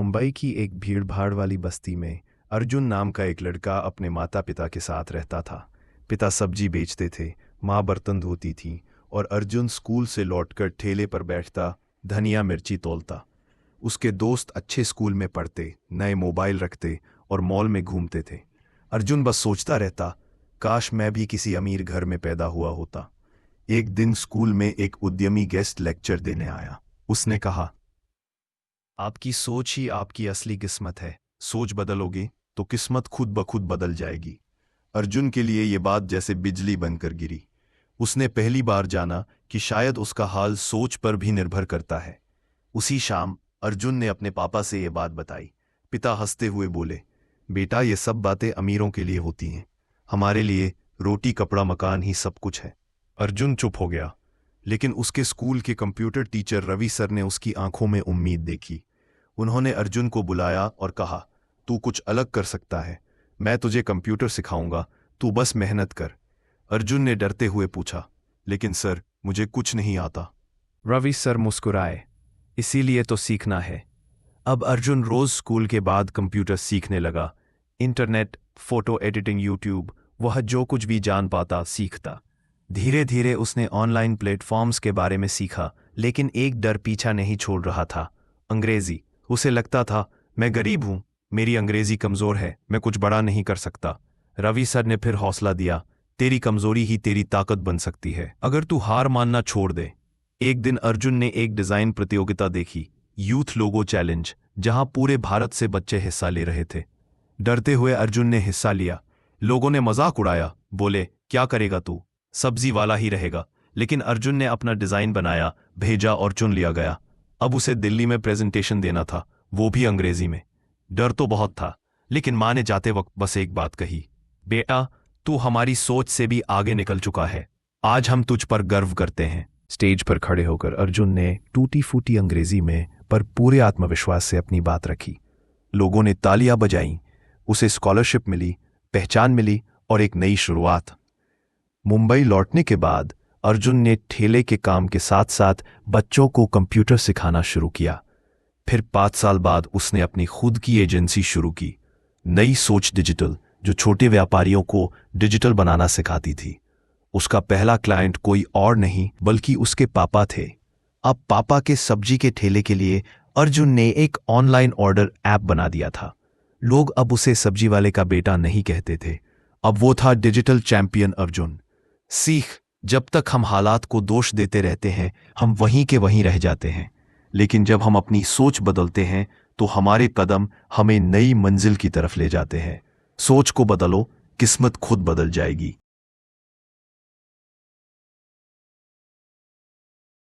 मुंबई की एक भीड़-भाड़ वाली बस्ती में अर्जुन नाम का एक लड़का अपने माता-पिता के साथ रहता था। पिता सब्जी बेचते थे, माँ बर्तन धोती थी और अर्जुन स्कूल से लौटकर ठेले पर बैठता, धनिया मिर्ची तौलता। उसके दोस्त अच्छे स्कूल में पढ़ते, नए मोबाइल रखते और मॉल में घूमते थे। अर्जुन बस सोचता रहता, काश मैं भी किसी अमीर घर में पैदा हुआ होता। एक दिन स्कूल में एक उद्यमी गेस्ट लेक्चर देने आया। उसने कहा, आपकी सोच ही आपकी असली किस्मत है। सोच बदलोगे तो किस्मत खुद ब खुद बदल जाएगी। अर्जुन के लिए ये बात जैसे बिजली बनकर गिरी। उसने पहली बार जाना कि शायद उसका हाल सोच पर भी निर्भर करता है। उसी शाम अर्जुन ने अपने पापा से ये बात बताई। पिता हंसते हुए बोले, बेटा ये सब बातें अमीरों के लिए होती हैं, हमारे लिए रोटी कपड़ा मकान ही सब कुछ है। अर्जुन चुप हो गया, लेकिन उसके स्कूल के कंप्यूटर टीचर रवि सर ने उसकी आंखों में उम्मीद देखी। उन्होंने अर्जुन को बुलाया और कहा, तू कुछ अलग कर सकता है, मैं तुझे कंप्यूटर सिखाऊंगा, तू बस मेहनत कर। अर्जुन ने डरते हुए पूछा, लेकिन सर मुझे कुछ नहीं आता। रवि सर मुस्कुराए, इसीलिए तो सीखना है। अब अर्जुन रोज स्कूल के बाद कंप्यूटर सीखने लगा। इंटरनेट, फोटो एडिटिंग, यूट्यूब, वह जो कुछ भी जान पाता सीखता। धीरे धीरे उसने ऑनलाइन प्लेटफॉर्म्स के बारे में सीखा, लेकिन एक डर पीछा नहीं छोड़ रहा था, अंग्रेजी। उसे लगता था, मैं गरीब हूं, मेरी अंग्रेजी कमजोर है, मैं कुछ बड़ा नहीं कर सकता। रवि सर ने फिर हौसला दिया, तेरी कमजोरी ही तेरी ताकत बन सकती है, अगर तू हार मानना छोड़ दे। एक दिन अर्जुन ने एक डिजाइन प्रतियोगिता देखी, यूथ लोगो चैलेंज, जहां पूरे भारत से बच्चे हिस्सा ले रहे थे। डरते हुए अर्जुन ने हिस्सा लिया। लोगों ने मजाक उड़ाया, बोले, क्या करेगा तू, सब्जी वाला ही रहेगा। लेकिन अर्जुन ने अपना डिजाइन बनाया, भेजा और चुन लिया गया। अब उसे दिल्ली में प्रेजेंटेशन देना था, वो भी अंग्रेजी में। डर तो बहुत था, लेकिन माँ ने जाते वक्त बस एक बात कही, बेटा तू हमारी सोच से भी आगे निकल चुका है, आज हम तुझ पर गर्व करते हैं। स्टेज पर खड़े होकर अर्जुन ने टूटी फूटी अंग्रेजी में पर पूरे आत्मविश्वास से अपनी बात रखी। लोगों ने तालियां बजाईं, उसे स्कॉलरशिप मिली, पहचान मिली और एक नई शुरुआत। मुंबई लौटने के बाद अर्जुन ने ठेले के काम के साथ साथ बच्चों को कंप्यूटर सिखाना शुरू किया। फिर 5 साल बाद उसने अपनी खुद की एजेंसी शुरू की, नई सोच डिजिटल, जो छोटे व्यापारियों को डिजिटल बनाना सिखाती थी। उसका पहला क्लाइंट कोई और नहीं बल्कि उसके पापा थे। अब पापा के सब्जी के ठेले के लिए अर्जुन ने एक ऑनलाइन ऑर्डर ऐप बना दिया था। लोग अब उसे सब्जी वाले का बेटा नहीं कहते थे, अब वो था डिजिटल चैंपियन अर्जुन। सीख, जब तक हम हालात को दोष देते रहते हैं, हम वहीं के वहीं रह जाते हैं। लेकिन जब हम अपनी सोच बदलते हैं तो हमारे कदम हमें नई मंजिल की तरफ ले जाते हैं। सोच को बदलो, किस्मत खुद बदल जाएगी।